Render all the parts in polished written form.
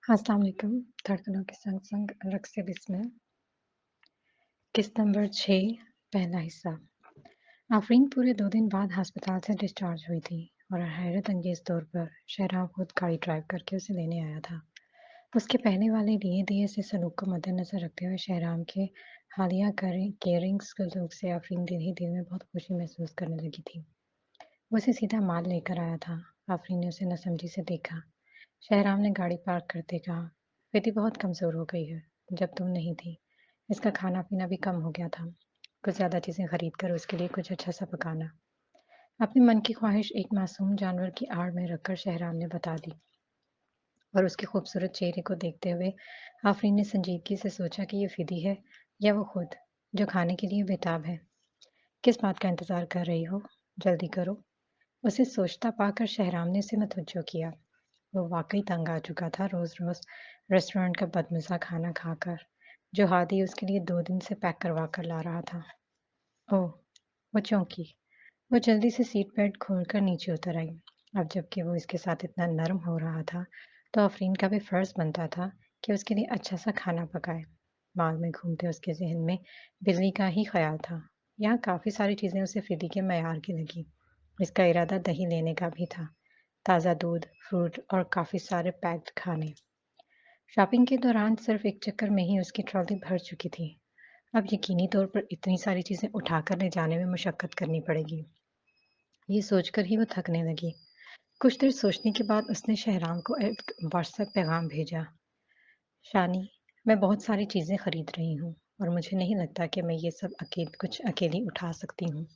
अस्सलाम वालेकुम। धड़कनों के संग संग रक़्स बिस्मिल। किस्त नंबर 6, पहला हिस्सा। आफ़रीन पूरे 2 दिन बाद अस्पताल से डिस्चार्ज हुई थी और हैरत अंगेज़ तौर पर शहराम खुद गाड़ी ड्राइव करके उसे लेने आया था। उसके पहले वाले लिए-दिए से सलूक को मद्देनज़र रखते हुए शहराम के हालिया केयरिंग सलूक से आफ़रीन धीरे-धीरे में बहुत खुशी महसूस करने लगी थी। वो उसे सीधा माल लेकर आया था। आफ़रीन ने उसे नासमझी से देखा। शहराम ने गाड़ी पार्क करते कहा, "बेटी बहुत कमज़ोर हो गई है। जब तुम नहीं थी, इसका खाना-पीना भी कम हो गया था। कुछ ज़्यादा चीज़ें खरीद कर उसके लिए कुछ अच्छा-सा पकाना।" अपने मन की ख्वाहिश एक मासूम जानवर की आड़ में रखकर शहराम ने बता दी और उसके खूबसूरत चेहरे को देखते हुए आफ़रीन ने संजीदगी से सोचा कि ये फ़िदी है या वो खुद, जो खाने के लिए बेताब है। "किस बात का इंतज़ार कर रही हो? जल्दी करो।" उसे सोचता पाकर शहराम ने उसे मतवज्जो किया। वो वाक़ई तंग आ चुका था रोज़-रोज़ रेस्टोरेंट का बदमज़ा खाना खाकर, जो हादी उसके लिए 2 दिन से पैक करवा कर ला रहा था। ओह! वो चौंकी। वो जल्दी से सीट बेल्ट खोलकर नीचे उतर आई। अब जबकि वो इसके साथ इतना नर्म हो रहा था, तो आफ़रीन का भी फ़र्ज़ बनता था कि उसके लिए अच्छा-सा खाना पकाए। बाग में घूमते उसके ज़हन में बिल्ली का ही ख़्याल था। यहाँ काफ़ी सारी चीज़ें उसे फ़िदी के मयार की लगीं। इसका इरादा दही लेने का भी था। ताज़ा दूध, फ्रूट और काफ़ी सारे पैक्ड खाने। शॉपिंग के दौरान सिर्फ एक चक्कर में ही उसकी ट्रॉली भर चुकी थी। अब यकीनी तौर पर इतनी सारी चीज़ें उठाकर ले जाने में मशक्कत करनी पड़ेगी। ये सोचकर ही वो थकने लगी। कुछ देर सोचने के बाद उसने शहराम को एक व्हाट्सएप पैगाम भेजा। शानी, मैं बहुत सारी चीज़ें खरीद रही हूँ और मुझे नहीं लगता कि मैं ये सब कुछ अकेली उठा सकती हूँ।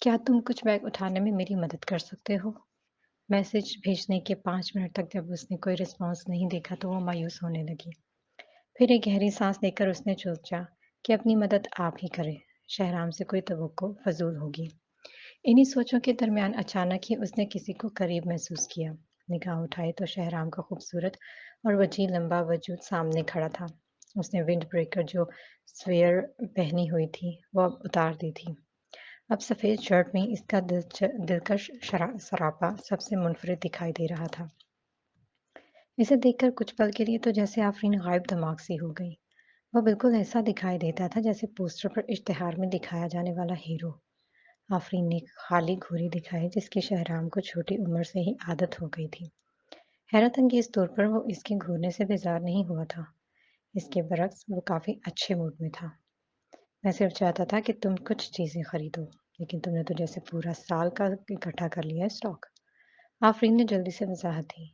क्या तुम कुछ बैग उठाने में मेरी मदद कर सकते हो? मैसेज भेजने के 5 मिनट तक जब उसने कोई रिस्पॉन्स नहीं देखा तो वो मायूस होने लगी। फिर एक गहरी सांस लेकर उसने सोचा कि अपनी मदद आप ही करें। शहराम से कोई तवक्को फजूल होगी। इन्हीं सोचों के दरमियान अचानक ही उसने किसी को करीब महसूस किया। निगाह उठाई तो शहराम का खूबसूरत और वजीह लंबा वजूद सामने खड़ा था। उसने विंड ब्रेकर जो स्वेयर पहनी हुई थी वो अब उतार दी थी। अब सफ़ेद शर्ट में इसका दिलकश सरापा सबसे मुनफरिद दिखाई दे रहा था। इसे देखकर कुछ पल के लिए तो जैसे आफरीन गायब दिमाग सी हो गई। वह बिल्कुल ऐसा दिखाई देता था जैसे पोस्टर पर इश्तिहार में दिखाया जाने वाला हीरो। आफरीन ने एक खाली घूरी दिखाई जिसकी शहराम को छोटी उम्र से ही आदत हो गई थी। हैरत अंगेज तौर पर वो इसके घूरने से बेजार नहीं हुआ था। इसके बरक्स वो काफी अच्छे मूड में था। मैं सिर्फ चाहता था कि तुम कुछ चीजें खरीदो, लेकिन तुमने तो जैसे पूरा साल का इकट्ठा कर लिया है स्टॉक। आफरीन ने जल्दी से वजाहत दी।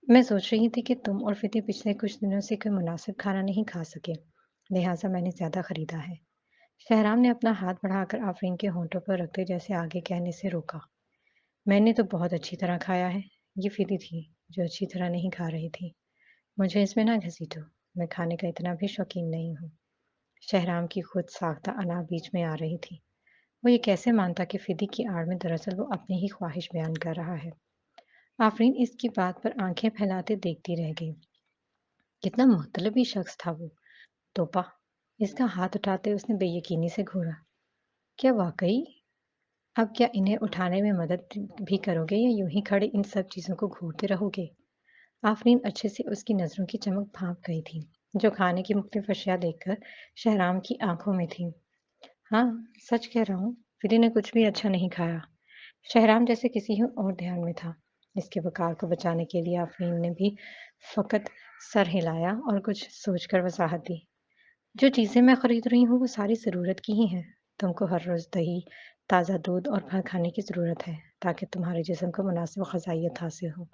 मैं सोच रही थी कि तुम और फिती पिछले कुछ दिनों से कोई मुनासिब खाना नहीं खा सके, लिहाजा मैंने ज्यादा खरीदा है। शहराम ने अपना हाथ बढ़ाकर आफरीन के होंठों पर रखते जैसे आगे कहने से रोका। मैंने तो बहुत अच्छी तरह खाया है। ये फिदी थी जो अच्छी तरह नहीं खा रही थी। मुझे इसमें ना घसीटो। मैं खाने का इतना भी शौकीन नहीं हूँ। शहराम की खुद साख्ता अना बीच में आ रही थी। वो ये कैसे मानता कि फिदी की आड़ में दरअसल वो अपनी ही ख्वाहिश बयान कर रहा है। आफरीन इसकी बात पर आंखें फैलाते देखती रह गई। कितना मुतलबी शख्स था वो। तोपा। इसका हाथ उठाते उसने बेयकीनी से घूरा। क्या वाकई? अब क्या इन्हें उठाने में मदद भी करोगे या यूं ही खड़े इन सब चीजों को घूरते रहोगे? आफरीन अच्छे से उसकी नजरों की चमक भांप गई थी, जो खाने की मुख्तलिफ अशिया देखकर शहराम की आंखों में थी। हाँ, सच कह रहा हूँ। फिदी ने कुछ भी अच्छा नहीं खाया। शहराम जैसे किसी और ध्यान में था। इसके वकार को बचाने के लिए आफरीन ने भी फकत सर हिलाया और कुछ सोचकर वजाहत दी। जो चीज़ें मैं खरीद रही हूँ वो सारी ज़रूरत की ही हैं। तुमको हर रोज़ दही, ताज़ा दूध और फल खाने की ज़रूरत है ताकि तुम्हारे जिस्म को मुनासिब ग़िज़ाइयत हासिल हो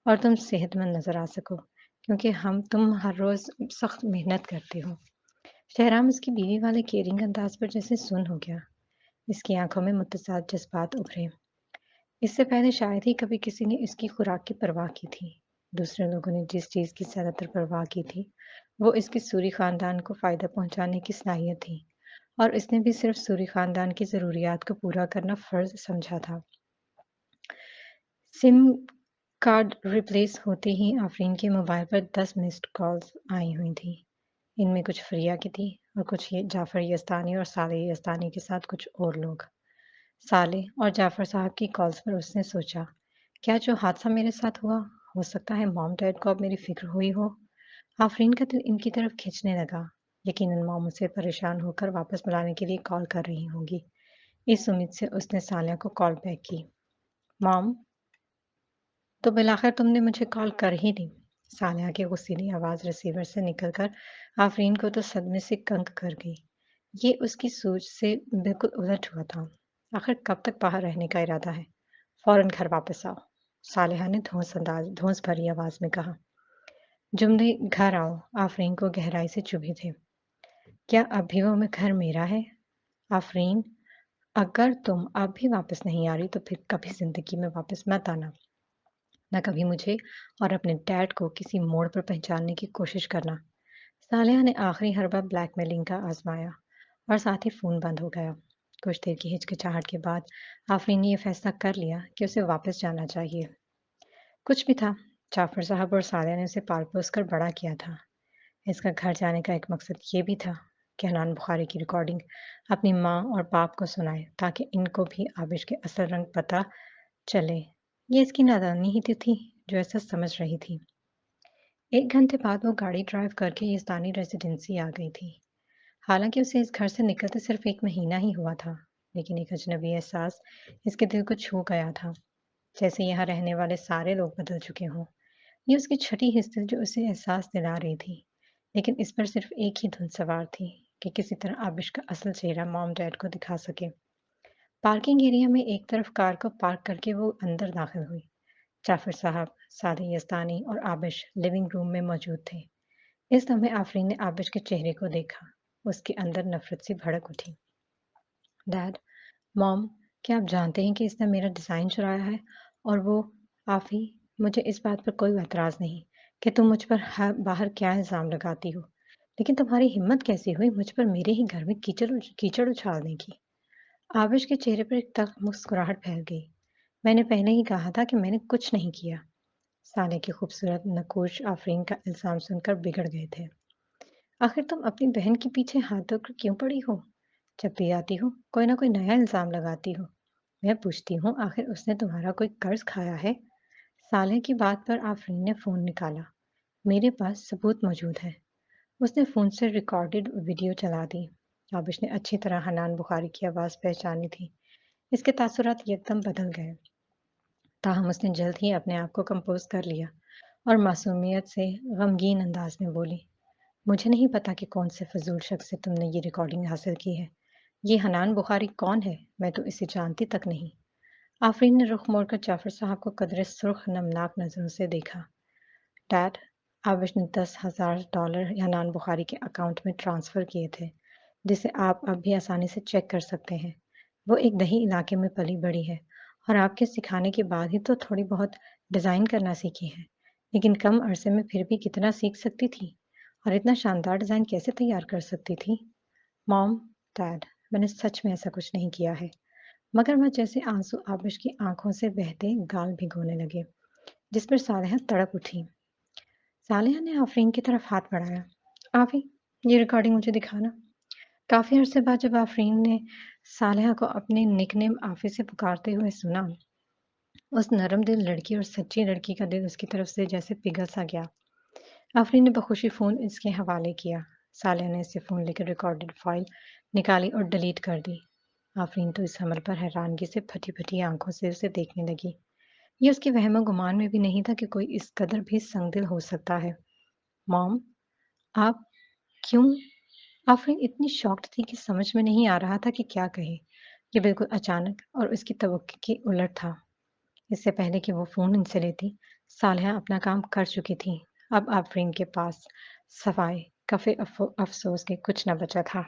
और तुम सेहतमंद नज़र आ सको, क्योंकि तुम हर रोज़ सख्त मेहनत करते हो। शहराम उसकी बीवी वाले केयरिंग अंदाज पर जैसे सुन हो गया। इसकी आंखों में मुतज़ाद जज्बात उभरे। इससे पहले शायद ही कभी किसी ने इसकी खुराक की परवाह की थी। दूसरे लोगों ने जिस चीज़ की ज़्यादातर परवाह की थी, वो इसके सूरी ख़ानदान को फ़ायदा पहुँचाने की सलाहियत थी और इसने भी सिर्फ़ सूरी ख़ानदान की ज़रूरियात को पूरा करना फ़र्ज़ समझा था। सिम कार्ड रिप्लेस होते ही आफरीन के मोबाइल पर 10 मिस्ड कॉल्स आई हुई थी। इनमें कुछ फ़रिया की थी और कुछ ये जाफ़र यज़दानी और सालेह यज़दानी के साथ कुछ और लोग। सालेह और जाफ़र साहब की कॉल्स पर उसने सोचा, क्या जो हादसा मेरे साथ हुआ, हो सकता है मॉम डैड को अब मेरी फ़िक्र हुई हो आफरीन का दिल इनकी तरफ खिंचने लगा। यकीनन मॉम उसे परेशान होकर वापस बुलाने के लिए कॉल कर रही होंगी। इस उम्मीद से उसने सालिया को कॉल बैक की। मॉम, तो बिलाखिर तुमने मुझे कॉल कर ही दी। सालिया की गुस्सीली आवाज़ रिसीवर से निकलकर आफरीन को तो सदमे से कंग कर गई। ये उसकी सोच से बिल्कुल उलट हुआ था। आखिर कब तक बाहर रहने का इरादा है? फौरन घर वापस आओ, सालिहा ने धौंस भरी आवाज़ में कहा। जुमले घर आओ आफरीन को गहराई से चुभे थे। क्या अब भी वो में घर मेरा है? आफरीन, अगर तुम अब भी वापस नहीं आ रही तो फिर कभी ज़िंदगी में वापस मत आना। ना कभी मुझे और अपने डैड को किसी मोड़ पर पहचानने की कोशिश करना। सालिहा ने आखिरी हरबा ब्लैकमेलिंग का आजमाया और साथ ही फ़ोन बंद हो गया। कुछ देर की हिचकिचाहट के बाद आफरीन ने यह फैसला कर लिया कि उसे वापस जाना चाहिए। कुछ भी था, जाफर साहब और सालिया ने उसे पाल-पोस कर बड़ा किया था। इसका घर जाने का एक मकसद ये भी था कि हनान बुखारी की रिकॉर्डिंग अपनी माँ और बाप को सुनाए ताकि इनको भी आबिश के असल रंग पता चले। ये इसकी नादानी ही तो थी जो ऐसा समझ रही थी। 1 घंटे बाद वो गाड़ी ड्राइव करके यज़दानी रेजिडेंसी आ गई थी। हालांकि उसे इस घर से निकलते सिर्फ 1 महीना ही हुआ था, लेकिन एक अजनबी एहसास इसके दिल को छू गया था, जैसे यहाँ रहने वाले सारे लोग बदल चुके हों। ये उसकी छठी हिस्स थी जो उसे एहसास दिला रही थी, लेकिन इस पर सिर्फ एक ही धुन सवार थी कि किसी तरह आबिश का असल चेहरा मॉम डैड को दिखा सके। पार्किंग एरिया में एक तरफ कार को पार्क करके वो अंदर दाखिल हुई। जाफर साहब, सादे यस्तानी और आबिश लिविंग रूम में मौजूद थे। इस लम्हे आफरीन ने आबिश के चेहरे को देखा। उसके अंदर नफरत सी भड़क उठी। डैड, मॉम, क्या आप जानते हैं कि इसने मेरा डिज़ाइन चुराया है? और वो आफ़ी, मुझे इस बात पर कोई एतराज़ नहीं कि तुम मुझ पर बाहर क्या इल्ज़ाम लगाती हो। लेकिन तुम्हारी हिम्मत कैसे हुई मुझ पर मेरे ही घर में कीचड़ उछालने की? आबिश के चेहरे पर एक तल्ख़ मुस्कुराहट फैल गई। मैंने पहले ही कहा था कि मैंने कुछ नहीं किया। साले की खूबसूरत नकोश आफ़रीन का इल्ज़ाम सुनकर बिगड़ गए थे। आखिर तुम अपनी बहन के पीछे हाथ धोकर क्यों पड़ी हो? जब भी आती हो, कोई ना कोई नया इल्ज़ाम लगाती हो। मैं पूछती हूँ, आखिर उसने तुम्हारा कोई कर्ज़ खाया है? साले की बात पर आफरीन ने फ़ोन निकाला। मेरे पास सबूत मौजूद है। उसने फ़ोन से रिकॉर्डेड वीडियो चला दी। आबिश ने अच्छी तरह हनान बुखारी की आवाज़ पहचानी थी। इसके तासुरात एकदम बदल गए। ताहम उसने जल्द ही अपने आप को कंपोज़ कर लिया और मासूमियत से गमगीन अंदाज में बोली, मुझे नहीं पता कि कौन से फ़िज़ूल शख्स से तुमने ये रिकॉर्डिंग हासिल की है। ये हनान बुखारी कौन है? मैं तो इसे जानती तक नहीं। आफरीन ने रुख मोड़कर जाफर साहब को कदरे सुर्ख नमनाक नज़रों से देखा। डैड, आबिश ने $10,000 हनान बुखारी के अकाउंट में ट्रांसफ़र किए थे, जिसे आप अब भी आसानी से चेक कर सकते हैं। वो एक दही इलाके में पली बड़ी है और आपके सिखाने के बाद ही तो थोड़ी बहुत डिज़ाइन करना सीखी है। लेकिन कम अरसे में फिर भी कितना सीख सकती थी और इतना शानदार डिज़ाइन कैसे तैयार कर सकती थी? मॉम, डैड, मैंने सच में ऐसा कुछ नहीं किया है। मगरमच्छ जैसे आंसू आबिश की आंखों से बहते गाल भिगोने लगे, जिस पर सालेहा तड़प उठी। सालेहा ने आफरीन की तरफ हाथ बढ़ाया। आफी, ये रिकॉर्डिंग मुझे दिखाना। काफी अरसे बाद जब आफरीन ने सालेहा को अपने निकनेम आफी से पुकारते हुए सुना, उस नरम दिल लड़की और सच्ची लड़की का दिल उसकी तरफ से जैसे पिघल सा गया। आफरीन ने बखुशी फोन इसके हवाले किया। सालेहा ने इससे फोन लेकर रिकॉर्डेड फाइल निकाली और डिलीट कर दी। आफरीन तो इस हमल पर हैरानगी से फटी-फटी आंखों से उसे देखने लगी। ये उसके वहमो-गुमान में भी नहीं था कि कोई इस कदर भी संगदिल हो सकता है। मॉम, आप क्यों? आफरीन इतनी शॉक्ड थी कि समझ में नहीं आ रहा था कि क्या कहे। ये बिल्कुल अचानक और उसकी तवक्को के उलट था। इससे पहले कि वो फ़ोन इनसे लेती, सालेहा अपना काम कर चुकी थी। अब आफरीन के पास सवाए कफ़े अफ़सोस के कुछ न बचा था।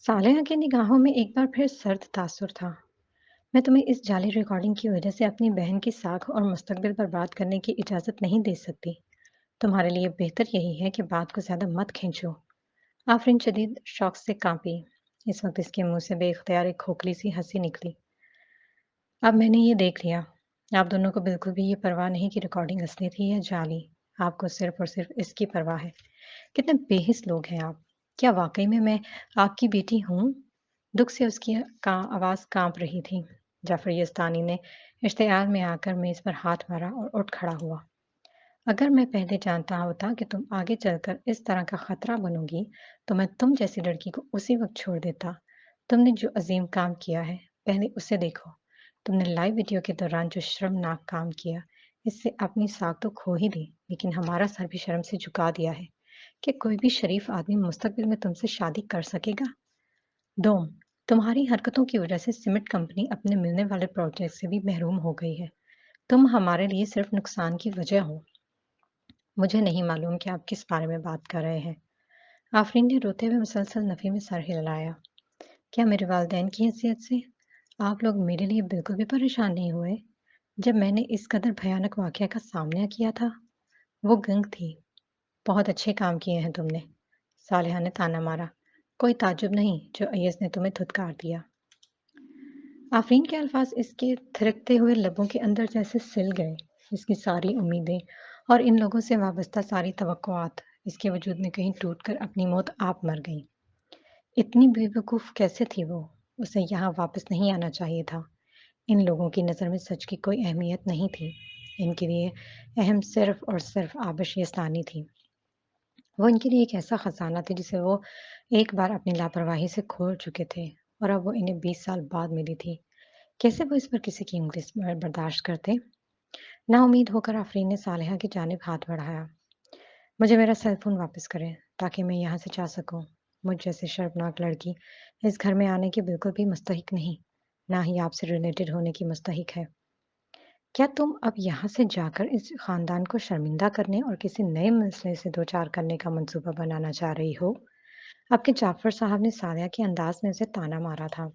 सालेहा की निगाहों में एक बार फिर सर्द तासुर था। मैं तुम्हें इस जाली रिकॉर्डिंग की वजह से अपनी बहन की साख और मुस्तकबिल बर्बाद करने की इजाज़त नहीं दे सकती। तुम्हारे लिए बेहतर यही है कि बात को ज़्यादा मत खींचो। आफरीन शदीद शौक से कांपी। इस वक्त इसके मुंह से बेख्तियार एक खोखली सी हंसी निकली। अब मैंने ये देख लिया। आप दोनों को बिल्कुल भी ये परवाह नहीं कि रिकॉर्डिंग असली थी या जाली। आपको सिर्फ और सिर्फ इसकी परवाह है। कितने बेहिस लोग हैं आप। क्या वाकई में मैं आपकी बेटी हूँ? दुख से उसकी आवाज़ कांप रही थी। जाफर यस्तानी ने इश्तियाल में आकर मेज़ पर हाथ मारा और उठ खड़ा हुआ। अगर मैं पहले जानता होता कि तुम आगे चलकर इस तरह का खतरा बनोगी, तो मैं तुम जैसी लड़की को उसी वक्त छोड़ देता। तुमने जो अजीम काम किया है, पहले उसे देखो। तुमने लाइव वीडियो के दौरान जो शर्मनाक काम किया, इससे अपनी साख तो खो ही दी, लेकिन हमारा सर भी शर्म से झुका दिया है कि कोई भी शरीफ आदमी मुस्तकबिल में तुमसे शादी कर सकेगा। डोम, तुम्हारी हरकतों की वजह से सीमेंट कंपनी अपने मिलने वाले प्रोजेक्ट से भी महरूम हो गई है। तुम हमारे लिए सिर्फ नुकसान की वजह हो। मुझे नहीं मालूम कि आप किस बारे में बात कर रहे हैं। आफरीन ने रोते हुए मुसलसल नफ़ी में सर हिलाया। क्या मेरे वालिदैन की हैसियत से आप लोग मेरे लिए बिल्कुल भी परेशान नहीं हुए जब मैंने इस कदर भयानक वाक़या का सामना किया था? वो गंग थी। बहुत अच्छे काम किए हैं तुमने। सालेहा ने ताना मारा। कोई ताज्जुब नहीं जो अय्यस ने तुम्हें धुतकार दिया। आफरीन के अल्फाज इसके थिरकते हुए लबों के अंदर जैसे सिल गए। इसकी सारी उम्मीदें और इन लोगों से वाबस्ता सारी तवक्कुआत इसके वजूद में कहीं टूटकर अपनी मौत आप मर गईं। इतनी बेवकूफ़ कैसे थी वो? उसे यहाँ वापस नहीं आना चाहिए था। इन लोगों की नज़र में सच की कोई अहमियत नहीं थी। इनके लिए अहम सिर्फ़ और सिर्फ़ आबिश यास्तानी थी। वो इनके लिए एक ऐसा खजाना थे जिसे वो एक बार अपनी लापरवाही से खो चुके थे और अब वो इन्हें 20 साल बाद मिली थी। कैसे वो इस पर किसी की उँगली बर्दाश्त करते? नाउम्मीद होकर आफरीन ने सालेहा की जानिब हाथ बढ़ाया। मुझे मेरा सेल फ़ोन वापस करें ताकि मैं यहाँ से जा सकूँ। मुझ जैसी शर्मनाक लड़की इस घर में आने की बिल्कुल भी मुस्तहिक नहीं, ना ही आपसे रिलेटेड होने की मुस्तहिक है। क्या तुम अब यहाँ से जाकर इस खानदान को शर्मिंदा करने और किसी नए मसले से दो चार करने का मंसूबा बनाना चाह रही हो? आपके जाफर साहब ने सालिया के अंदाज में उसे ताना मारा था।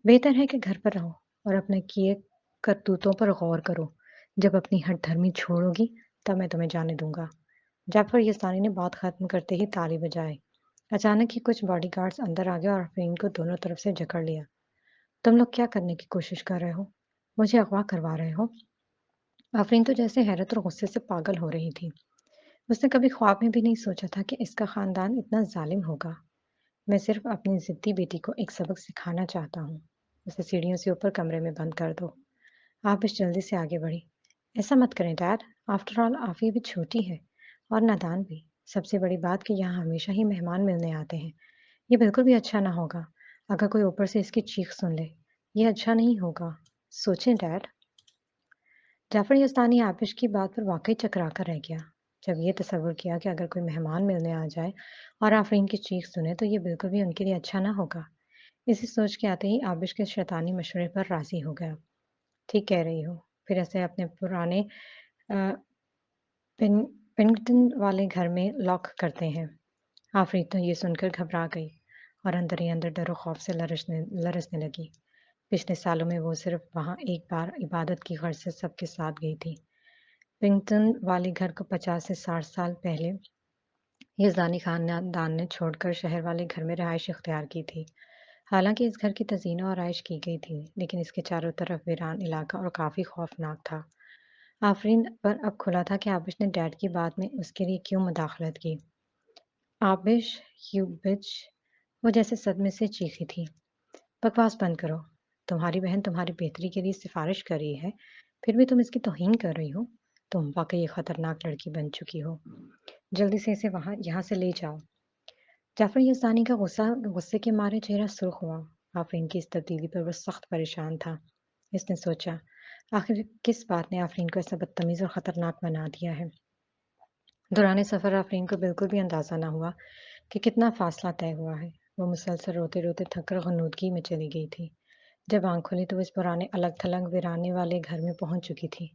बेहतर है कि घर पर रहो और अपने किए करतूतों पर गौर करो। जब अपनी हठधर्मी छोड़ोगी, तब मैं तुम्हें जाने दूंगा। जाफर यसानी ने बात खत्म करते ही ताली बजाई। अचानक ही कुछ बॉडीगार्ड्स अंदर आ गए और अफरीन को दोनों तरफ से जकड़ लिया। तुम लोग क्या करने की कोशिश कर रहे हो? मुझे अगवा करवा रहे हो? आफरीन तो जैसे हैरत और गुस्से से पागल हो रही थी। उसने कभी ख्वाब में भी नहीं सोचा था कि इसका खानदान इतना जालिम होगा। मैं सिर्फ अपनी जिद्दी बेटी को एक सबक सिखाना चाहता हूँ। उसे सीढ़ियों से ऊपर कमरे में बंद कर दो। आप इस जल्दी से आगे बढ़ी। ऐसा मत करें डैड। आफ्टर ऑल आफी भी छोटी है और नादान भी। सबसे बड़ी बात कि यहाँ हमेशा ही मेहमान मिलने आते हैं। ये बिल्कुल भी अच्छा ना होगा अगर कोई ऊपर से इसकी चीख सुन ले। ये अच्छा नहीं होगा। सोचें डैड। जाफर यस्तानी आबिश की बात पर वाकई चकरा कर रह गया। जब ये तसव्वुर किया कि अगर कोई मेहमान मिलने आ जाए और आफरीन की चीख सुने तो ये बिल्कुल भी उनके लिए अच्छा ना होगा। इसे सोच के आते ही आबिश के शैतानी मशवरे पर राजी हो गया। ठीक कह रही हो। फिर ऐसे अपने पुराने अ, पिन पिंगटन वाले घर में लॉक करते हैं। आफरीन तो ये सुनकर घबरा गई और अंदर ही अंदर डरो खौफ से लरसने लगी। पिछले सालों में वो सिर्फ वहाँ एक बार इबादत की गर्ज से सबके साथ गई थी। पिंगटन वाले घर को 50 से 60 साल पहले यज़दानी खानदान ने छोड़कर शहर वाले घर में रिहाइश इख्तियार की थी। हालांकि इस घर की तज़ीन और आराइश की गई थी, लेकिन इसके चारों तरफ वीरान इलाका और काफ़ी खौफनाक था। आफरीन पर अब खुला था कि आबिश ने डैड की बात में उसके लिए क्यों मुदाखलत की। आबिश, यू बिच, वो जैसे सदमे से चीखी थी। बकवास बंद करो। तुम्हारी बहन तुम्हारी बेहतरी के लिए सिफारिश कर रही है, फिर भी तुम इसकी तौहीन कर रही हो। तुम वाकई एक खतरनाक लड़की बन चुकी हो। जल्दी से इसे वहां यहाँ से ले जाओ। जाफर यसानी का गुस्से के मारे चेहरा सुर्ख हुआ। आफरीन की इस तब्दीली पर वह सख्त परेशान था। इसने सोचा, आखिर किस बात ने आफरीन को ऐसा बदतमीज और खतरनाक बना दिया है। दौरान सफ़र आफरीन को बिल्कुल भी अंदाजा न हुआ कि कितना फासला तय हुआ है। वो मुसलसल रोते रोते थककर गनूदगी में चली गई थी। जब आंख खुली तो वो इस पुराने अलग थलग वीराने वाले घर में पहुंच चुकी थी।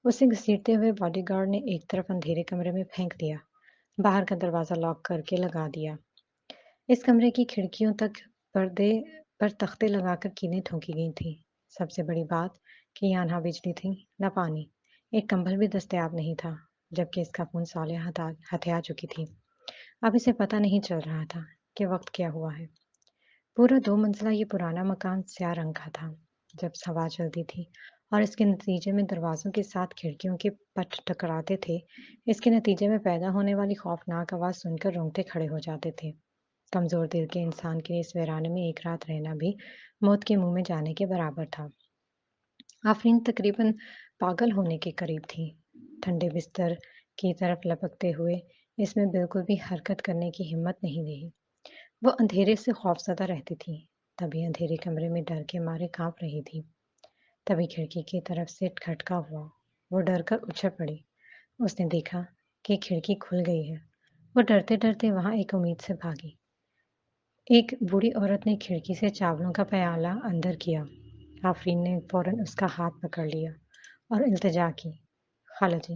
उसे घसीटते हुए बॉडीगार्ड ने एक तरफ अंधेरे कमरे में फेंक दिया, बाहर का दरवाजा लॉक करके लगा दिया। इस कमरे की खिड़कियों तक पर्दे पर तख्ते लगाकर कीलें ठोकी गई थीं। सबसे बड़ी बात कि यहाँ ना बिजली थी, ना पानी। एक कंबल भी दस्तयाब नहीं था, जबकि इसका खून सालें हथिया चुकी थी। अब इसे पता नहीं चल रहा था कि वक्त क्या हुआ है। पूरा 2 मंजिला ये पुराना मकान स्याह रंग का था। जब हवा चलती थी और इसके नतीजे में दरवाजों के साथ खिड़कियों के पट टकराते थे, इसके नतीजे में पैदा होने वाली खौफनाक आवाज़ सुनकर रोंगटे खड़े हो जाते थे। कमज़ोर दिल के इंसान के लिए इस वीराने में एक रात रहना भी मौत के मुँह में जाने के बराबर था। आफरीन तकरीबन पागल होने के करीब थी। ٹھنڈے بستر کی طرف لپکتے ہوئے اس میں بالکل بھی حرکت کرنے کی ہمت نہیں رہی۔ وہ اندھیرے سے خوفزدہ رہتی تھی، تبھی اندھیرے کمرے میں ڈر کے مارے کانپ رہی تھی۔ تبھی کھڑکی کی طرف سے کھٹکا ہوا۔ وہ ڈر کر اچھل پڑی۔ اس نے دیکھا کہ کھڑکی کھل گئی ہے۔ وہ ڈرتے ڈرتے وہاں ایک امید سے بھاگی۔ ایک بوڑھی عورت نے کھڑکی سے چاولوں کا پیالہ اندر کیا۔ آفرین نے فوراً اس کا ہاتھ پکڑ لیا اور التجا کی، خالہ جی،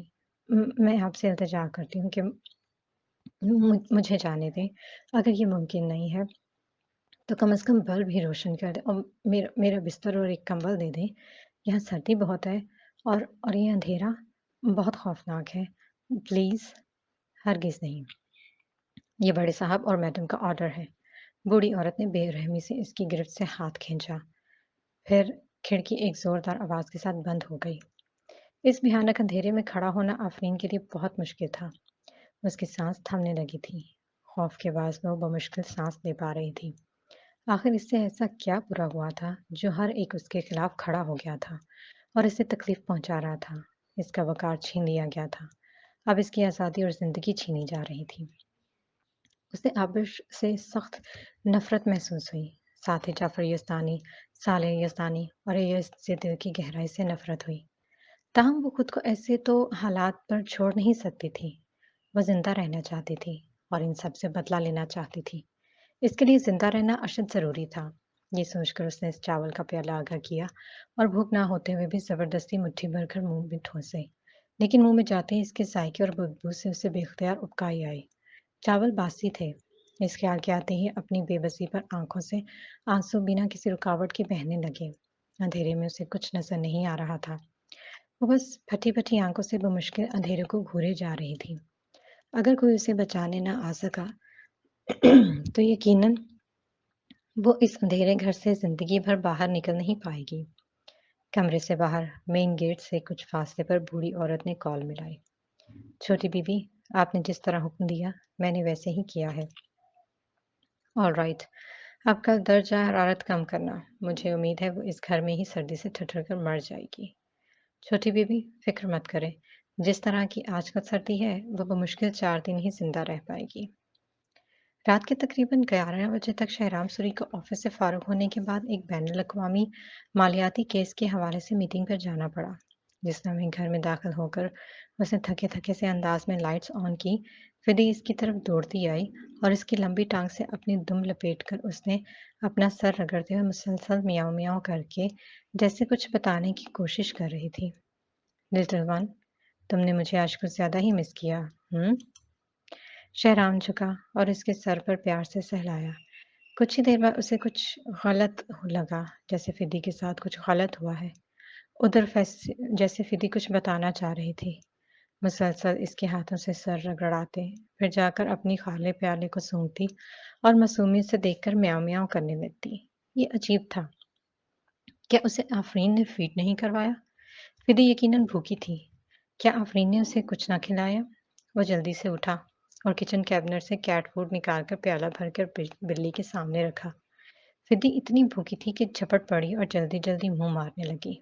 میں آپ سے التجا کرتی ہوں کہ مجھے جانے دیں۔ اگر یہ ممکن نہیں ہے تو کم از کم بلب بھی روشن کر دیں اور میرا بستر اور ایک کمبل دے دیں۔ یہاں سردی بہت ہے اور یہ اندھیرا بہت خوفناک ہے۔ پلیز۔ ہرگز نہیں، یہ بڑے صاحب اور میڈم کا آرڈر ہے۔ بوڑھی عورت نے بے رحمی سے اس کی گرفت سے ہاتھ کھینچا۔ پھر کھڑکی ایک زوردار آواز کے ساتھ بند ہو گئی۔ اس بھیانک اندھیرے میں کھڑا ہونا آفرین کے لیے بہت مشکل تھا۔ اس کی سانس تھمنے لگی تھی۔ خوف کے باعث وہ بمشکل سانس لے پا رہی تھی۔ آخر اس سے ایسا کیا برا ہوا تھا جو ہر ایک اس کے خلاف کھڑا ہو گیا تھا اور اسے تکلیف پہنچا رہا تھا؟ اس کا وقار چھین لیا گیا تھا۔ اب اس کی آزادی اور زندگی چھینی جا رہی تھی۔ اسے آبش سے سخت نفرت محسوس ہوئی۔ ساتھ ہی جعفر یزدانی، صالح یزدانی اور ایس سے دل کی گہرائی سے نفرت ہوئی۔ تاہم وہ خود کو ایسے تو حالات پر چھوڑ نہیں سکتی تھی۔ وہ زندہ رہنا چاہتی تھی اور ان سب سے بدلہ لینا چاہتی تھی۔ اس کے لیے زندہ رہنا اشد ضروری تھا۔ یہ سوچ کر اس نے اس چاول کا پیالہ آگاہ کیا اور بھوک نہ ہوتے ہوئے بھی زبردستی مٹھی بھر کر منہ میں ٹھونسے، لیکن منہ میں جاتے ہی اس کے ذائقے اور بدبو سے اسے بے اختیار ابکائی آئی۔ چاول باسی تھے۔ اس خیال کے آتے ہی اپنی بے بسی پر آنکھوں سے آنسو بنا کسی رکاوٹ کے بہنے لگے۔ اندھیرے میں اسے کچھ نظر نہیں آ رہا تھا۔ وہ بس پھٹی پھٹی آنکھوں سے بمشکل اندھیرے کو گھورے جا رہی تھی۔ اگر کوئی اسے بچانے نہ آ سکا تو یقیناً وہ اس اندھیرے گھر سے زندگی بھر باہر نکل نہیں پائے گی۔ کمرے سے باہر مین گیٹ سے کچھ فاصلے پر بوڑھی عورت نے کال ملائی۔ چھوٹی بی بی، آپ نے جس طرح حکم دیا میں نے ویسے ہی کیا ہے۔ آل رائٹ، اب کل درجہ حرارت کم کرنا۔ مجھے امید ہے وہ اس گھر میں ہی سردی سے ٹھٹر کر مر جائے گی۔ چھوٹی بی بی، فکر مت کریں، جس طرح کی آج کل سردی ہے وہ بمشکل 4 دن ہی زندہ رہ پائے گی۔ رات کے تقریباً 11 بجے تک شہرام سوری کو آفس سے فارغ ہونے کے بعد ایک بین الاقوامی مالیاتی کیس کے حوالے سے میٹنگ پر جانا پڑا۔ جس لمحے گھر میں داخل ہو کر اس نے تھکے تھکے سے انداز میں لائٹس آن کی، فدی اس کی طرف دوڑتی آئی اور اس کی لمبی ٹانگ سے اپنی دم لپیٹ کر اس نے اپنا سر رگڑتے ہوئے مسلسل میاؤں میاؤں کر کے جیسے کچھ بتانے کی کوشش کر رہی تھی۔ لٹل ون، تم نے مجھے آج کچھ زیادہ ہی مس کیا، ہوں؟ شہرام جھکا اور اس کے سر پر پیار سے سہلایا۔ کچھ ہی دیر بعد اسے کچھ غلط لگا، جیسے فدی کے ساتھ کچھ غلط ہوا ہے۔ ادھر جیسے فدی کچھ بتانا چاہ رہی تھی۔ مسلسل اس کے ہاتھوں سے سر رگڑاتے، پھر جا کر اپنی خالے پیالے کو سونگتی اور معصومیت سے دیکھ کر میاؤں میاؤں کرنے لگتی۔ یہ عجیب تھا۔ کیا اسے آفرین نے فیڈ نہیں کروایا؟ فدی یقیناً بھوکی تھی۔ کیا آفرین نے اسے کچھ نہ کھلایا؟ وہ جلدی سے اٹھا اور کچن کیبنٹ سے کیٹ فوڈ نکال کر پیالہ بھر کر بلی کے سامنے رکھا۔ فدی اتنی بھوکی تھی کہ جھپٹ پڑی اور جلدی جلدی منہ مارنے لگی۔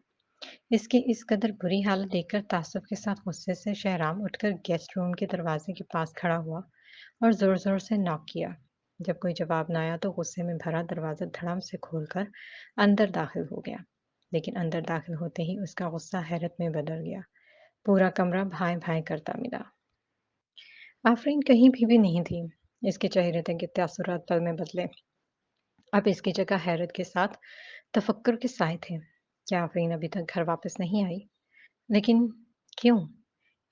اس کی اس قدر بری حالت دیکھ کر تعصب کے ساتھ غصے سے شہرام اٹھ کر گیسٹ روم کے دروازے کے پاس کھڑا ہوا اور زور زور سے ناک کیا۔ جب کوئی جواب نہ آیا تو غصے میں بھرا دروازہ دھڑام سے کھول کر اندر داخل ہو گیا، لیکن اندر داخل ہوتے ہی اس کا غصہ حیرت میں بدل گیا۔ پورا کمرہ بھائیں بھائیں کرتا ملا۔ آفرین کہیں بھی نہیں تھی۔ اس کے چہرے کے تاثرات پل میں بدلے۔ اب اس کی جگہ حیرت کے ساتھ تفکر کے سائے تھے۔ کیا آفرین ابھی تک گھر واپس نہیں آئی؟ لیکن کیوں؟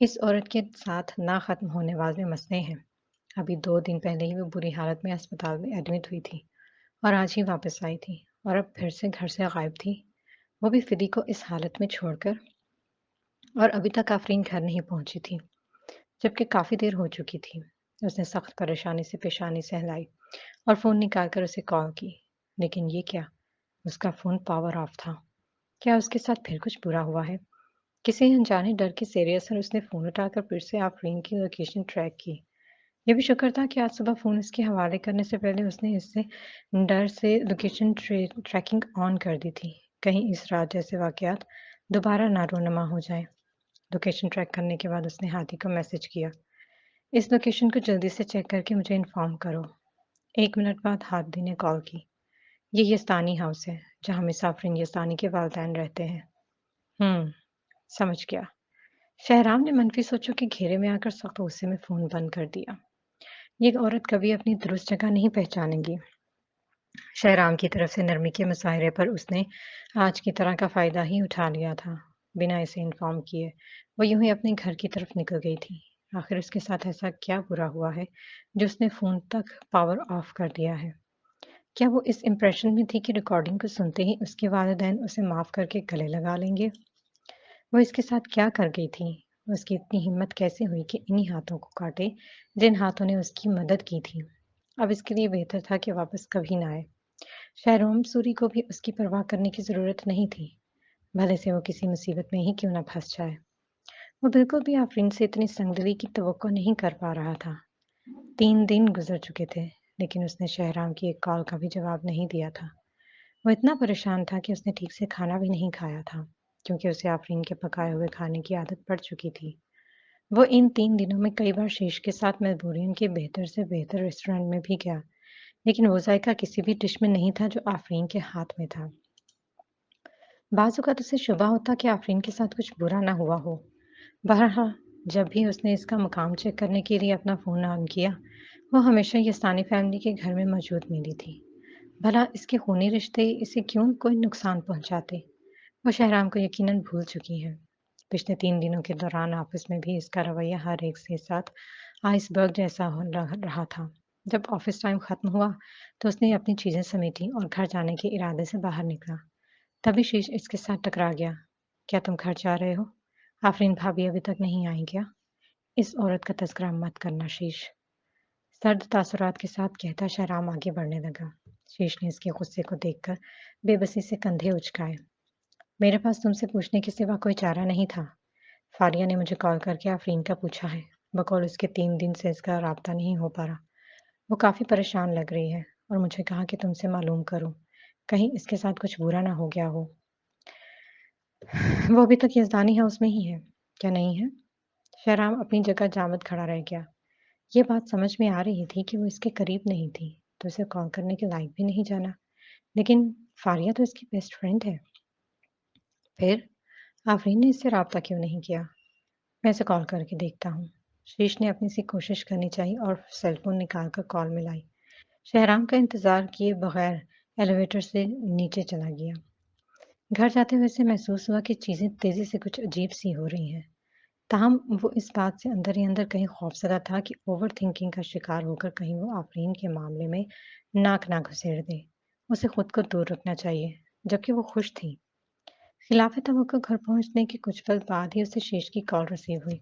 اس عورت کے ساتھ نہ ختم ہونے والے مسئلے ہیں۔ ابھی 2 دن پہلے ہی وہ بری حالت میں اسپتال میں ایڈمٹ ہوئی تھی اور آج ہی واپس آئی تھی، اور اب پھر سے گھر سے غائب تھی، وہ بھی فدی کو اس حالت میں چھوڑ کر۔ اور ابھی تک آفرین گھر نہیں پہنچی تھی، جبکہ کافی دیر ہو چکی تھی۔ اس نے سخت پریشانی سے پیشانی سہلائی اور فون نکال کر اسے کال کی، لیکن یہ کیا؟ اس کا فون پاور آف تھا۔ کیا اس کے ساتھ پھر کچھ برا ہوا ہے؟ کسی انجانے ڈر کے زیر اثر اس نے فون اٹھا کر پھر سے آفرین کی لوکیشن ٹریک کی۔ یہ بھی شکر تھا کہ آج صبح فون اس کے حوالے کرنے سے پہلے اس نے اس سے ڈر سے لوکیشن ٹریکنگ آن کر دی تھی، کہیں اس رات جیسے واقعات دوبارہ نہ رونما ہو جائیں۔ लोकेशन ट्रैक करने के बाद उसने हादी को मैसेज किया, इस लोकेशन को जल्दी से चेक करके मुझे इन्फॉर्म करो। 1 मिनट बाद हादी ने कॉल की। ये यस्तानी हाउस है, जहाँ मिस आफरीन यस्तानी के वालिदैन रहते हैं। समझ गया। शहराम ने मनफी सोचों के घेरे में आकर सख्त गुस्से में फोन बंद कर दिया। ये औरत कभी अपनी दुरुस्त जगह नहीं पहचानेगी। शहराम की तरफ से नरमी के मुशायरे पर उसने आज की तरह का फ़ायदा ही उठा लिया था। बिना इसे इन्फॉर्म किए वो यूं ही अपने घर की तरफ निकल गई थी। आखिर उसके साथ ऐसा क्या बुरा हुआ है जो उसने फ़ोन तक पावर ऑफ कर दिया है? क्या वो इस इम्प्रेशन में थी कि रिकॉर्डिंग को सुनते ही उसके वालिदैन उसे माफ़ करके गले लगा लेंगे? वो इसके साथ क्या कर गई थी? उसकी इतनी हिम्मत कैसे हुई कि इन्हीं हाथों को काटे जिन हाथों ने उसकी मदद की थी? अब इसके लिए बेहतर था कि वापस कभी ना आए। शहरोम सूरी को भी उसकी परवाह करने की ज़रूरत नहीं थी, भले से वो किसी मुसीबत में ही क्यों ना फँस जाए। वो बिल्कुल भी आफ़रीन से इतनी संगदली की तवक्को नहीं कर पा रहा था। 3 दिन गुज़र चुके थे, लेकिन उसने शहराम की एक कॉल का भी जवाब नहीं दिया था। वो इतना परेशान था कि उसने ठीक से खाना भी नहीं खाया था, क्योंकि उसे आफ़रीन के पकाए हुए खाने की आदत पड़ चुकी थी। वो इन 3 दिनों में कई बार शीश के साथ मेलबोर्न के बेहतर से बेहतर रेस्टोरेंट में भी गया, लेकिन वो ज़ायक़ा किसी भी डिश में नहीं था जो आफ़रीन के हाथ में था। बाज़ औक़ात उसे शुबा होता कि आफ़रीन के साथ कुछ बुरा ना हुआ हो। बहरहाल, जब भी उसने इसका मकाम चेक करने के लिए अपना फ़ोन ऑन किया, वो हमेशा यस्तानी फ़ैमिली के घर में मौजूद मिली थी। भला इसके खूनी रिश्ते इसे क्यों कोई नुकसान पहुँचाते? वो शहराम को यकीनन भूल चुकी है। पिछले 3 दिनों के दौरान ऑफ़िस में भी इसका रवैया हर एक के साथ आइसबर्ग जैसा हो रहा था। जब ऑफ़िस टाइम ख़त्म हुआ, तो उसने अपनी चीज़ें समेटी और घर जाने के इरादे से बाहर निकला। तभी शीश इसके साथ टकरा गया। क्या तुम घर जा रहे हो? आफ़रीन भाभी अभी तक नहीं आई क्या? इस औरत का तज़किरा मत करना शीश। सर्द तासुरात के साथ कहता शहराम आगे बढ़ने लगा। शीश ने इसके गुस्से को देखकर बेबसी से कंधे उचकाए। मेरे पास तुमसे पूछने के सिवा कोई चारा नहीं था। फारिया ने मुझे कॉल करके आफ़रीन का पूछा है। बकौल उसके 3 दिन से इसका राब्ता नहीं हो पा रहा। वो काफ़ी परेशान लग रही है और मुझे कहा कि तुमसे मालूम करूँ, कहीं इसके साथ कुछ बुरा ना हो गया हो। वो अभी तक यज़दानी हाउस में ही है, क्या नहीं है? शहराम अपनी जगह जामद खड़ा रह गया। ये बात समझ में आ रही थी कि वो इसके करीब नहीं थी, तो उसे कॉल करने के लायक भी नहीं जाना। लेकिन फारिया तो इसकी बेस्ट फ्रेंड है। फिर आफ़रीन ने इससे राब्ता क्यों नहीं किया? मैं इसे कॉल करके देखता हूँ। शीश ने अपनी सी कोशिश करनी चाहिए और सेल फ़ोन निकाल कर कॉल मिलाई। शहराम का इंतज़ार किए बगैर एलिवेटर से नीचे चला गया। घर जाते हुए उसे महसूस हुआ कि चीज़ें तेज़ी से कुछ अजीब-सी हो रही हैं। ताहम वो इस बात से अंदर ही अंदर कहीं खौफज़दा था कि ओवरथिंकिंग का शिकार होकर कहीं वो आफ़रीन के मामले में नाक ना घुसेड़ दे। उसे खुद को दूर रखना चाहिए, जबकि वो खुश थी। खिलाफ़ तवक्को घर पहुँचने के कुछ पल बाद ही उसे शीश की कॉल रिसीव हुई।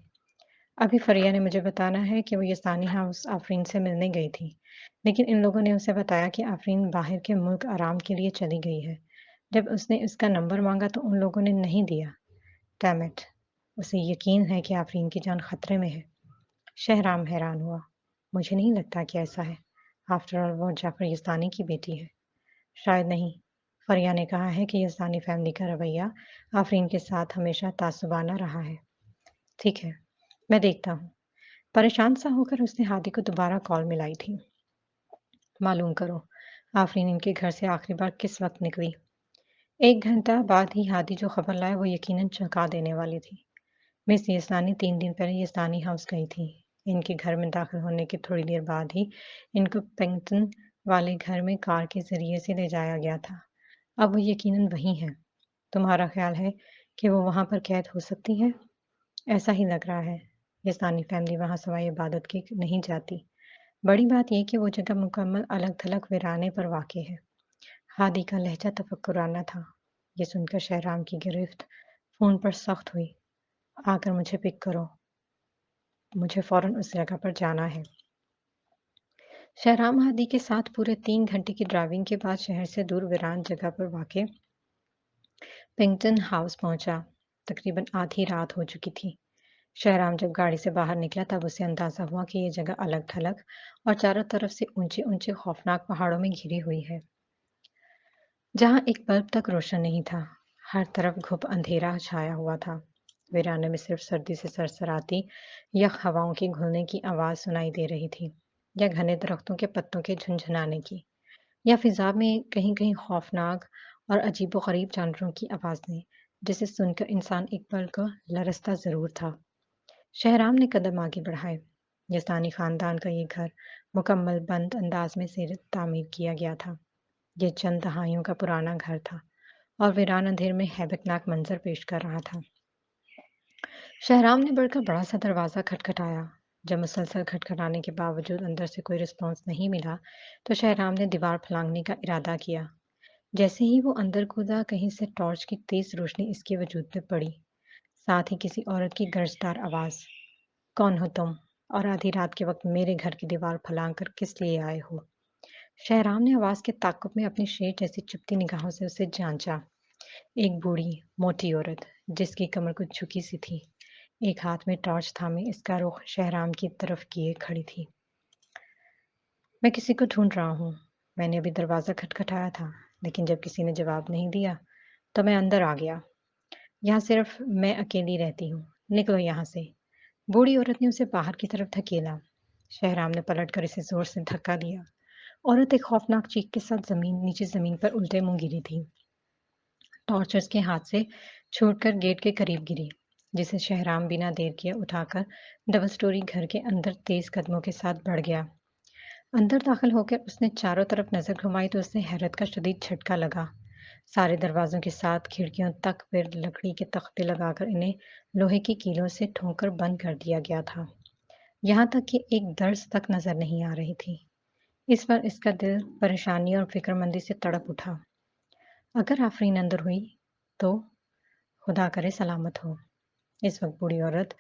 अभी फ़रिया ने मुझे बताना है कि वो यस्तानी हाउस आफ़रीन से मिलने गई थी, लेकिन इन लोगों ने उसे बताया कि आफ़रीन बाहर के मुल्क आराम के लिए चली गई है। जब उसने उसका नंबर माँगा तो उन लोगों ने नहीं दिया। Damn it! उसे यकीन है कि आफ़रीन की जान खतरे में है। शहराम हैरान हुआ। मुझे नहीं लगता कि ऐसा है। आफ्टर ऑल वो जाफ़र यज़दानी की बेटी है। शायद नहीं। फ़रिया ने कहा है कि यज़दानी फ़ैमिली का रवैया आफ़रीन के साथ हमेशा तासुबाना रहा है। ठीक है, मैं देखता हूँ। परेशान सा होकर उसने हादी को दोबारा कॉल मिलाई थी। मालूम करो, आफ़रीन इनके घर से आखिरी बार किस वक़्त निकली? 1 घंटा बाद ही हादी जो खबर लाए वो यकीनन चौंका देने वाली थी। मिस येस्तानी 3 दिन पहले येस्तानी हाउस गई थी। इनके घर में दाखिल होने के थोड़ी देर बाद ही इनको पेंगटन वाले घर में कार के ज़रिए से ले जाया गया था। अब वो यकीनन वहीं हैं। तुम्हारा ख़्याल है कि वो वहाँ पर कैद हो सकती हैं? ऐसा ही लग रहा है। येस्तानी फ़ैमिली वहाँ सवाए इबादत के नहीं जाती। बड़ी बात ये कि वो जगह मुकम्मल अलग-थलग वीराने पर वाक़ई है। हादी का लहजा तफक्कुराना था। ये सुनकर शहराम की गिरफ्त फ़ोन पर सख्त हुई। आकर मुझे पिक करो। मुझे फ़ौरन उस जगह पर जाना है। शहराम हादी के साथ पूरे 3 घंटे की ड्राइविंग के बाद शहर से दूर वीरान जगह पर वाक़ई पिंगटन हाउस पहुंचा। तकरीबन आधी रात हो चुकी थी। शहराम जब गाड़ी से बाहर निकला तब उसे अंदाज़ा हुआ कि ये जगह अलग-थलग और चारों तरफ से ऊंचे-ऊंचे खौफनाक पहाड़ों में घिरी हुई है, जहां एक बल्ब तक रोशन नहीं था। हर तरफ घुप अंधेरा छाया हुआ था। ویرانے میں صرف سردی سے سرسراتی یخ ہواؤں کی گھلنے کی آواز سنائی دے رہی تھی، یا گھنے درختوں کے پتوں کے جھنجھنانے کی، یا فضا میں کہیں کہیں خوفناک اور عجیب و غریب جانوروں کی آوازیں، جسے سن کر انسان ایک پل کو لرزتا ضرور تھا۔ شہرام نے قدم آگے بڑھائے۔ یسانی خاندان کا یہ گھر مکمل بند انداز میں زیر تعمیر کیا گیا تھا۔ یہ چند دہائیوں کا پرانا گھر تھا اور ویران اندھیر میں ہیبتناک منظر پیش کر رہا تھا۔ شہرام نے بڑھ کر بڑا سا دروازہ کھٹکھٹایا۔ جب مسلسل کھٹکھٹانے کے باوجود اندر سے کوئی رسپانس نہیں ملا تو شہرام نے دیوار پھلانگنے کا ارادہ کیا۔ جیسے ہی وہ اندر کودا، کہیں سے ٹارچ کی تیز روشنی اس کے وجود پہ پڑی، ساتھ ہی کسی عورت کی گرجدار آواز، کون ہو تم؟ اور آدھی رات کے وقت میرے گھر کی دیوار پھلانگ کر کس لیے آئے ہو؟ شہرام نے آواز کے تعاقب میں اپنی شیر جیسی چپتی نگاہوں سے اسے جانچا۔ ایک بوڑھی موٹی عورت جس کی کمر کچھ جھکی سی تھی، ایک ہاتھ میں ٹارچ تھامے اس کا رخ شہرام کی طرف کیے کھڑی تھی۔ میں کسی کو ڈھونڈ رہا ہوں۔ میں نے ابھی دروازہ کھٹکھٹایا تھا، لیکن جب کسی نے جواب نہیں دیا تو میں اندر آ گیا۔ یہاں صرف میں اکیلی رہتی ہوں، نکلو یہاں سے۔ بوڑھی عورت نے اسے باہر کی طرف دھکیلا۔ شہرام نے پلٹ کر اسے زور سے دھکا دیا۔ عورت ایک خوفناک چیخ کے ساتھ نیچے زمین پر الٹے منہ گری تھی۔ ٹارچ اس کے ہاتھ سے چھوٹ کر گیٹ کے قریب گری، جسے شہرام بنا دیر کیے اٹھا کر ڈبل سٹوری گھر کے اندر تیز قدموں کے ساتھ بڑھ گیا۔ اندر داخل ہو کر اس نے چاروں طرف نظر گھمائی تو اسے حیرت کا شدید جھٹکا لگا۔ سارے دروازوں کے ساتھ کھڑکیوں تک پر لکڑی کے تختے لگا کر انہیں لوہے کی کیلوں سے ٹھونک کر بند کر دیا گیا تھا۔ یہاں تک کہ ایک درز تک نظر نہیں آ رہی تھی۔ اس پر اس کا دل پریشانی اور فکر مندی سے تڑپ اٹھا۔ اگر آفرین اندر ہوئی تو خدا کرے سلامت ہو۔ اس وقت بوڑھی عورت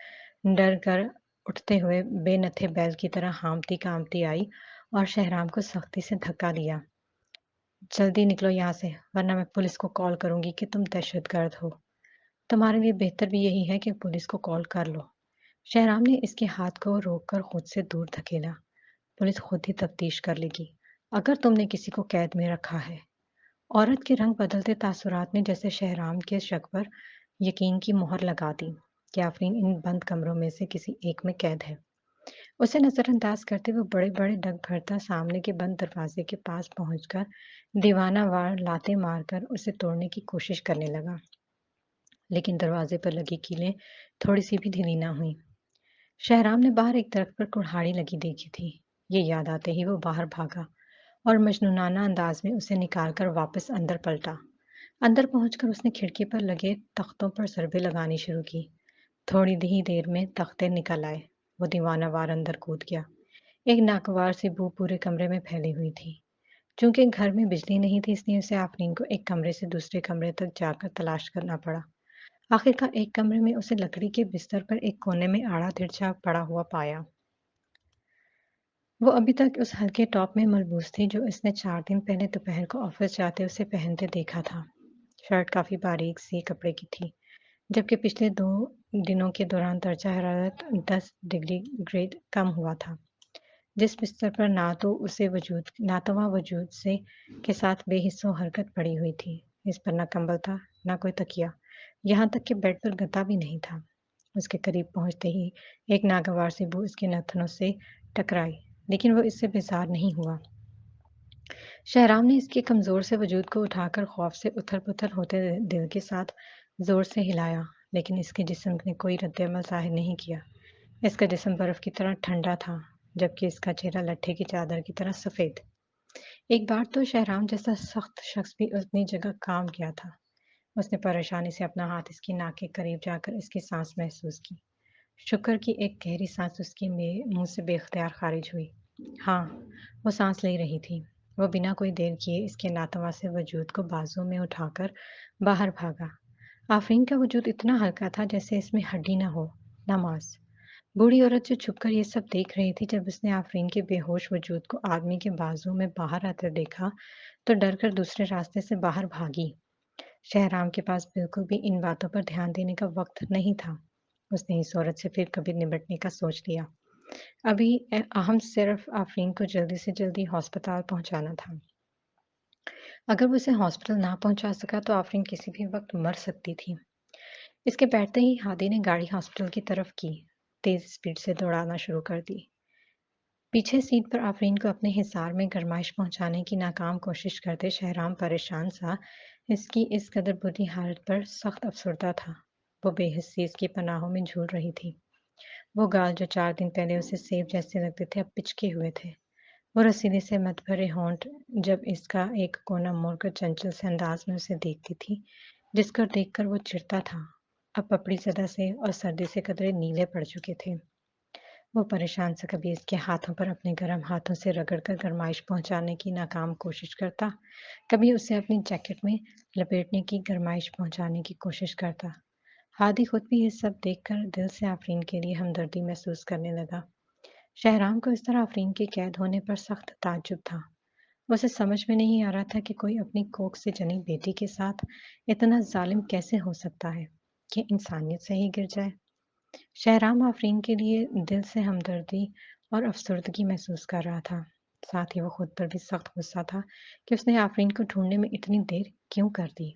ڈر کر اٹھتے ہوئے بے نتھے بیل کی طرح ہامتی کامتی آئی اور شہرام کو سختی سے دھکا دیا۔ جلدی نکلو یہاں سے، ورنہ میں پولیس کو کال کروں گی کہ تم دہشت گرد ہو۔ تمہارے لیے بہتر بھی یہی ہے کہ پولیس کو کال کر لو۔ شہرام نے اس کے ہاتھ کو روک کر خود سے دور دھکیلا۔ پولیس خود ہی تفتیش کر لے گی اگر تم نے کسی کو قید میں رکھا ہے۔ عورت کے رنگ بدلتے تاثرات نے جیسے شہرام کے شک پر یقین کی مہر لگا دی کہ آفرین ان بند کمروں میں سے کسی ایک میں قید ہے۔ اسے نظر انداز کرتے ہوئے بڑے بڑے ڈگ بھرتا سامنے کے بند دروازے کے پاس پہنچ کر دیوانہ وار لاتیں مار کر اسے توڑنے کی کوشش کرنے لگا، لیکن دروازے پر لگی کیلیں تھوڑی سی بھی ڈھیلی نہ ہوئی۔ شہرام نے باہر ایک درخت پر کڑھاڑی لگی دیکھی تھی۔ یہ یاد آتے ہی وہ باہر بھاگا اور مجنونانہ انداز میں اسے نکال کر واپس اندر پلٹا۔ اندر پہنچ کر اس نے کھڑکی پر لگے تختوں پر ضربیں لگانی شروع کی۔ تھوڑی ہی دیر میں تختے نکل آئے۔ وہ دیوانہ وار اندر کود گیا۔ ایک ناگوار سی بو پورے کمرے میں پھیلی ہوئی تھی۔ چونکہ گھر میں بجلی نہیں تھی، اس لیے اسے آفرین کو ایک کمرے سے دوسرے کمرے تک جا کر تلاش کرنا پڑا۔ آخرکار ایک کمرے میں اسے لکڑی کے بستر پر ایک کونے میں آڑا ترچھا پڑا ہوا پایا۔ وہ ابھی تک اس ہلکے ٹاپ میں ملبوس تھی جو اس نے 4 دن پہلے دوپہر کو آفس جاتے اسے پہنتے دیکھا تھا۔ شرٹ کافی باریک سی کپڑے کی تھی، جبکہ پچھلے 2 دنوں کے دوران درجہ حرارت 10 ڈگری گریڈ کم ہوا تھا۔ جس بستر پر نہ تو وہاں وجود سے کے ساتھ بے حس و حرکت پڑی ہوئی تھی، اس پر نہ کمبل تھا نہ کوئی تکیہ، یہاں تک کہ بیڈ پر گدا بھی نہیں تھا۔ اس کے قریب پہنچتے ہی ایک ناگوار سی بو اس کے نتنوں سے ٹکرائی، لیکن وہ اس سے بیزار نہیں ہوا۔ شہرام نے اس کے کمزور سے وجود کو اٹھا کر خوف سے اتھل پتھل ہوتے دل کے ساتھ زور سے ہلایا، لیکن اس کے جسم نے کوئی رد عمل ظاہر نہیں کیا۔ اس کا جسم برف کی طرح ٹھنڈا تھا، جبکہ اس کا چہرہ لٹھے کی چادر کی طرح سفید۔ ایک بار تو شہرام جیسا سخت شخص بھی اپنی جگہ کام کیا تھا۔ اس نے پریشانی سے اپنا ہاتھ اس کی ناک کے قریب جا کر اس کی سانس محسوس کی۔ شکر کی ایک گہری سانس اس کے منہ سے بے اختیار خارج ہوئی۔ ہاں، وہ سانس لے رہی تھی۔ وہ بنا کوئی دیر کیے اس کے ناتواں سے وجود کو بازو میں اٹھا کر باہر بھاگا۔ آفرین کا وجود اتنا ہلکا تھا جیسے اس میں ہڈی نہ ہو، نہ ماس۔ بوڑھی عورت جو چھپ کر یہ سب دیکھ رہی تھی، جب اس نے آفرین کے بے ہوش وجود کو آدمی کے بازو میں باہر آتے دیکھا تو ڈر کر دوسرے راستے سے باہر بھاگی۔ شہرام کے پاس بالکل بھی ان باتوں پر دھیان دینے کا وقت نہیں تھا۔ اس نے اس عورت سے پھر کبھی نمٹنے کا سوچ لیا۔ ابھی اہم صرف آفرین کو جلدی سے جلدی ہسپتال پہنچانا تھا۔ اگر وہ اسے ہسپتال نہ پہنچا سکا تو آفرین کسی بھی وقت مر سکتی تھی۔ اس کے بیٹھتے ہی ہادی نے گاڑی ہاسپٹل کی طرف کی، تیز اسپیڈ سے دوڑانا شروع کر دی۔ پیچھے سیٹ پر آفرین کو اپنے حصار میں گرمائش پہنچانے کی ناکام کوشش کرتے شہرام پریشان سا اس کی اس قدر بری حالت پر سخت افسردہ تھا۔ وہ بے حسی اس کی پناہوں میں جھول رہی تھی۔ وہ گال جو 4 دن پہلے اسے سیب جیسے لگتے تھے اب پچکے ہوئے تھے۔ وہ رسیدے سے مت بھرے ہونٹ جب اس کا ایک کونا موڑ کر چنچل سے انداز میں اسے دیکھتی تھی جس کو دیکھ کر وہ چڑھتا تھا، اب پپڑی زدہ سے اور سردی سے قدرے نیلے پڑ چکے تھے۔ وہ پریشان سے کبھی اس کے ہاتھوں پر اپنے گرم ہاتھوں سے رگڑ کر گرمائش پہنچانے کی ناکام کوشش کرتا، کبھی اسے اپنی جیکٹ میں لپیٹنے کی گرمائش پہنچانے کی کوشش کرتا۔ ہادی خود بھی یہ سب دیکھ کر دل سے آفرین کے لیے ہمدردی محسوس کرنے لگا۔ شہرام کو اس طرح آفرین کے قید ہونے پر سخت تعجب تھا۔ اسے سمجھ میں نہیں آ رہا تھا کہ کوئی اپنی کوکھ سے جنی بیٹی کے ساتھ اتنا ظالم کیسے ہو سکتا ہے کہ انسانیت سے ہی گر جائے۔ شہرام آفرین کے لیے دل سے ہمدردی اور افسردگی محسوس کر رہا تھا، ساتھ ہی وہ خود پر بھی سخت غصہ تھا کہ اس نے آفرین کو ڈھونڈنے میں اتنی دیر کیوں کر دی۔